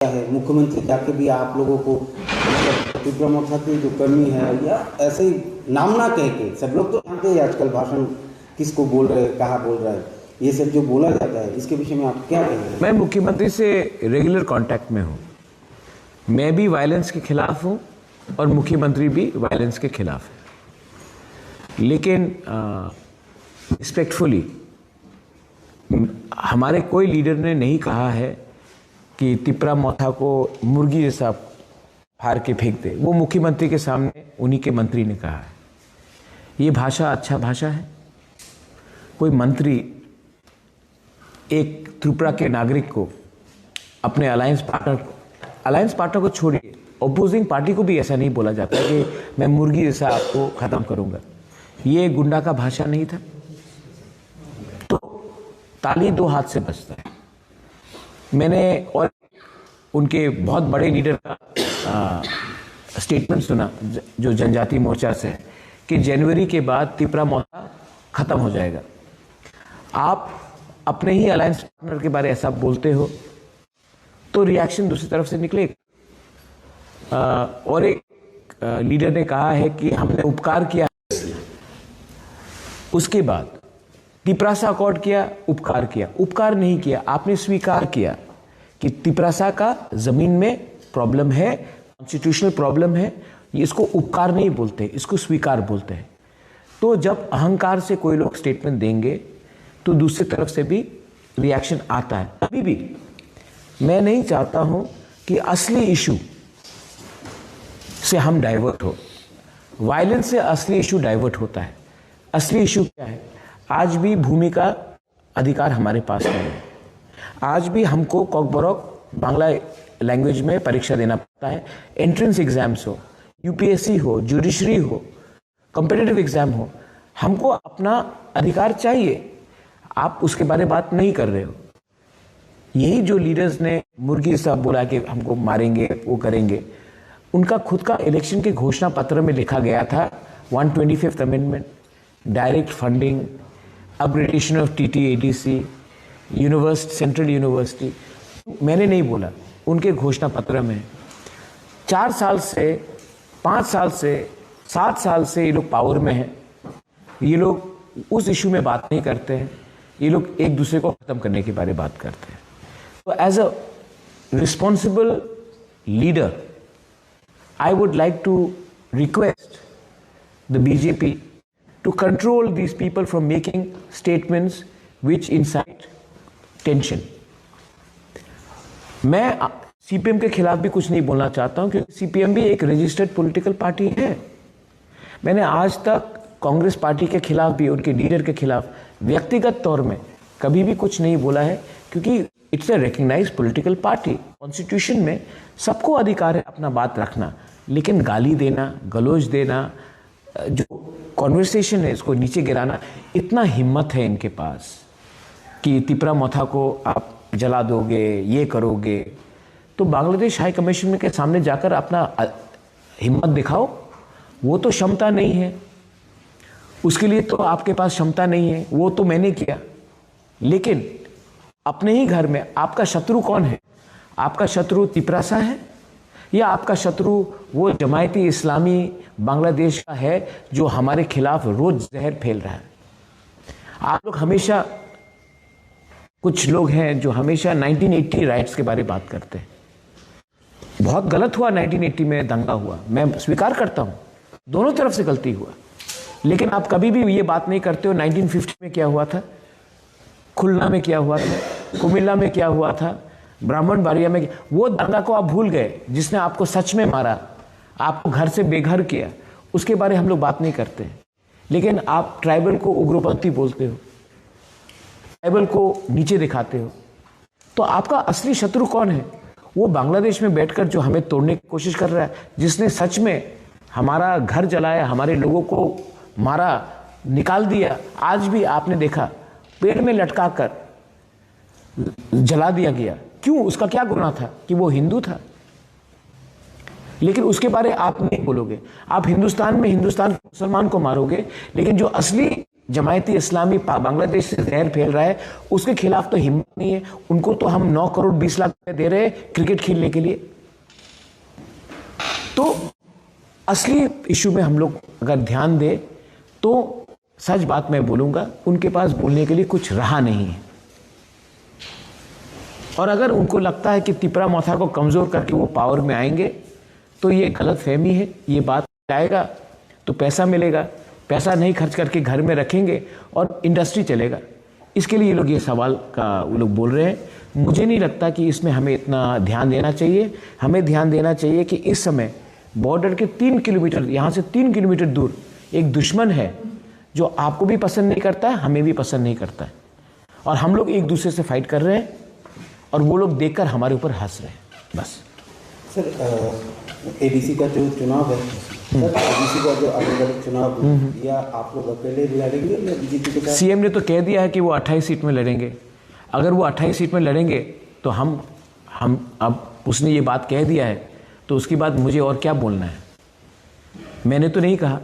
क्या है, मुख्यमंत्री जाके भी आप लोगों को मतलब तीव्र मोर्चा की जो कर्मी है या ऐसे ही नाम ना कह के, सब लोग तो जानते हैं आजकल भाषण किसको बोल रहे हैं, कहाँ बोल रहा है, ये सब जो बोला जाता है, इसके विषय में आप क्या कहेंगे? मैं मुख्यमंत्री से रेगुलर कांटेक्ट में हूँ। मैं भी वायलेंस के खिलाफ हूँ और मुख्यमंत्री भी वायलेंस के खिलाफ है, लेकिन रिस्पेक्टफुली हमारे कोई लीडर ने नहीं कहा है कि तिपरा मोथा को मुर्गी जैसा फाड़ के फेंक दे। वो मुख्यमंत्री के सामने उन्हीं के मंत्री ने कहा है। ये भाषा अच्छा भाषा है? कोई मंत्री एक त्रिपुरा के नागरिक को, अपने अलायंस पार्टनर को छोड़िए, अपोजिंग पार्टी को भी ऐसा नहीं बोला जाता कि मैं मुर्गी जैसा आपको खत्म करूंगा। ये गुंडा का भाषा नहीं था। तो ताली दो हाथ से बजता है। मैंने और उनके बहुत बड़े लीडर का स्टेटमेंट सुना जो जनजाति मोर्चा से है कि जनवरी के बाद तिपरा मोर्चा खत्म हो जाएगा। आप अपने ही अलायंस पार्टनर के बारे ऐसा बोलते हो तो रिएक्शन दूसरी तरफ से निकलेगा। और एक लीडर ने कहा है कि हमने उपकार किया, उसके बाद तिपरासा अकॉर्ड किया, उपकार किया। उपकार नहीं किया, आपने स्वीकार किया कि तिपरासा का जमीन में प्रॉब्लम है, कॉन्स्टिट्यूशनल प्रॉब्लम है। इसको उपकार नहीं बोलते, इसको स्वीकार बोलते हैं। तो जब अहंकार से कोई लोग स्टेटमेंट देंगे तो दूसरी तरफ से भी रिएक्शन आता है। अभी भी मैं नहीं चाहता हूं कि असली इशू से हम डाइवर्ट हो। वायलेंस से असली इशू डाइवर्ट होता है। असली इशू क्या है? आज भी भूमि का अधिकार हमारे पास नहीं है। आज भी हमको कॉकबरॉक बांग्ला लैंग्वेज में परीक्षा देना पड़ता है। एंट्रेंस एग्जाम्स हो, यूपीएससी हो, जुडिशरी हो, कॉम्पिटिटिव एग्जाम हो, हमको अपना अधिकार चाहिए। आप उसके बारे में बात नहीं कर रहे हो। यही जो लीडर्स ने मुर्गी साहब बोला कि हमको मारेंगे, वो करेंगे, उनका खुद का इलेक्शन के घोषणा पत्र में लिखा गया था 125th amendment, direct funding, upgradation of TTADC, university, central university. मैंने नहीं बोला, उनके घोषणा पत्र में। 4 साल से, 5 साल से, 7 साल से ये लोग पावर में हैं। ये लोग उस इशू में बात नहीं करते हैं। ये लोग एक दूसरे को खत्म करने के बारे में बात करते हैं। तो as a responsible leader, I would like to request the BJP to control these people from making statements which incite tension. मैं सीपीएम के खिलाफ भी कुछ नहीं बोलना चाहता हूं क्योंकि सीपीएम भी एक रजिस्टर्ड पॉलिटिकल पार्टी है। मैंने आज तक कांग्रेस पार्टी के खिलाफ भी, उनके लीडर के खिलाफ व्यक्तिगत तौर में कभी भी कुछ नहीं बोला है क्योंकि it's a recognised political party. Constitution में सबको अधिकार है अपना बात रखना, लेकिन गाली देना, गलौज देना, जो कॉन्वर्सेशन है इसको नीचे गिराना, इतना हिम्मत है इनके पास कि तिपरा मोथा को आप जला दोगे, ये करोगे। तो बांग्लादेश हाई कमीशन के सामने जाकर अपना हिम्मत दिखाओ। वो तो क्षमता नहीं है, उसके लिए तो आपके पास क्षमता नहीं है। वो तो मैंने किया, लेकिन अपने ही घर में आपका शत्रु कौन है? आपका शत्रु तिपरासा है या आपका शत्रु वो जमायती इस्लामी बांग्लादेश का है जो हमारे खिलाफ रोज जहर फैल रहा है? आप लोग हमेशा, कुछ लोग हैं जो हमेशा 1980 राइट्स के बारे में बात करते हैं। बहुत गलत हुआ, 1980 में दंगा हुआ, मैं स्वीकार करता हूं, दोनों तरफ से गलती हुआ। लेकिन आप कभी भी ये बात नहीं करते हो 1950 में क्या हुआ था, खुलना में क्या हुआ था, कुमिल्ला में क्या हुआ था, ब्राह्मण बारिया में। वो दंगा को आप भूल गए जिसने आपको सच में मारा, आपको घर से बेघर किया। उसके बारे हम लोग बात नहीं करते हैं। लेकिन आप ट्राइबल को उग्रपंथी बोलते हो, ट्राइबल को नीचे दिखाते हो। तो आपका असली शत्रु कौन है? वो बांग्लादेश में बैठकर जो हमें तोड़ने की कोशिश कर रहा है, जिसने सच में हमारा घर जलाया, हमारे लोगों को मारा, निकाल दिया। आज भी आपने देखा पेड़ में लटका कर जला दिया गया। क्यों? उसका क्या गुनाह था कि वो हिंदू था? लेकिन उसके बारे आप नहीं बोलोगे। आप हिंदुस्तान में हिंदुस्तान के मुसलमान को मारोगे, लेकिन जो असली जमायती इस्लामी बांग्लादेश से जहर फैल रहा है, उसके खिलाफ तो हिम्मत नहीं है। उनको तो हम 9 करोड़ 20 लाख रुपए दे रहे हैं क्रिकेट खेलने के लिए। तो असली इशू में हम लोग अगर ध्यान दें तो सच बात मैं बोलूंगा, उनके पास बोलने के लिए कुछ रहा नहीं है। और अगर उनको लगता है कि तिपरा मोथा को कमजोर करके वो पावर में आएंगे तो ये गलत फहमी है। ये बात आएगा तो पैसा मिलेगा, पैसा नहीं खर्च करके घर में रखेंगे और इंडस्ट्री चलेगा। इसके लिए ये लोग ये सवाल का वो लोग बोल रहे हैं। मुझे नहीं लगता कि इसमें हमें इतना ध्यान देना चाहिए। हमें ध्यान देना चाहिए कि इस समय बॉर्डर के 3 किलोमीटर, यहाँ से 3 किलोमीटर दूर एक दुश्मन है जो आपको भी पसंद नहीं करता है, हमें भी पसंद नहीं करता है, और हम लोग एक दूसरे से फाइट कर रहे हैं और वो लोग देखकर हमारे ऊपर हंस रहे हैं। बस सर, एडीसी का जो चुनाव है सर, एडीसी का जो अलग-अलग चुनाव या आप लोग अकेले लड़ेंगे या बीजेपी के साथ? सीएम ने तो कह दिया है कि वो 28 सीट में लड़ेंगे। अगर वो 28 सीट में लड़ेंगे तो हम अब उसने ये बात कह दिया है तो उसके बाद मुझे और क्या बोलना है। मैंने तो नहीं कहा,